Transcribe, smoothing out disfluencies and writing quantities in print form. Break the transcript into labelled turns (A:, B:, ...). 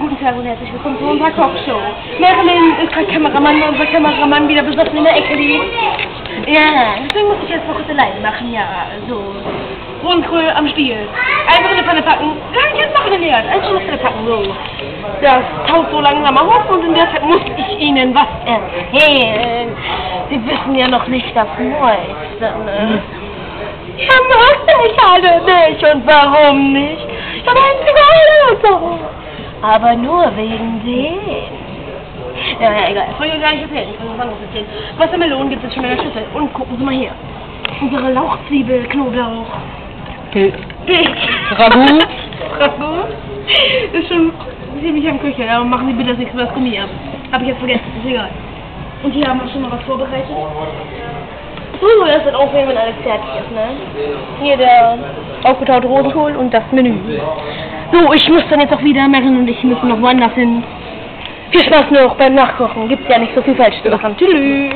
A: guten Tag und herzlich willkommen zu unserer Kochshow. Marilyn ist gerade Kameramann, weil unser Kameramann wieder besoffen in der Ecke liegt. Ja, deswegen muss ich jetzt mal kurz alleine machen, ja, so. Rundkohl am Stiel. Einfach in eine Pfanne packen. Ja, ich jetzt machen gelernt. Einfach in eine Pfanne packen, so. Das taut so langsam auf und in der Zeit muss ich Ihnen was erzählen. Sie wissen ja noch nicht das Neueste, ne? Ja, mag ich alle nicht. Und warum nicht? Ich habe einzige Auto. Aber nur wegen denen. Ja, egal. Ich wollte gar nicht erzählen. Ich wollte was anderes erzählen. Wassermelonen gibt es schon in der Schüssel. Und gucken Sie mal hier. Unsere Lauchzwiebel, Knoblauch.
B: Ragout.
A: Ragout. Ist schon ziemlich am Küche. Aber machen Sie bitte das nächste Mal das Gummi ab. Hab ich jetzt vergessen. Ist egal. Und hier haben wir schon mal was vorbereitet. Das wird aufnehmen, wenn alles fertig ist, ne? Hier der aufgetaute Rosenkohl und das Menü. So, ich muss dann jetzt auch wieder, Marilyn und ich müssen noch woanders hin. Viel Spaß noch beim Nachkochen. Gibt's ja nicht so viel falsch zu machen. Tschüss.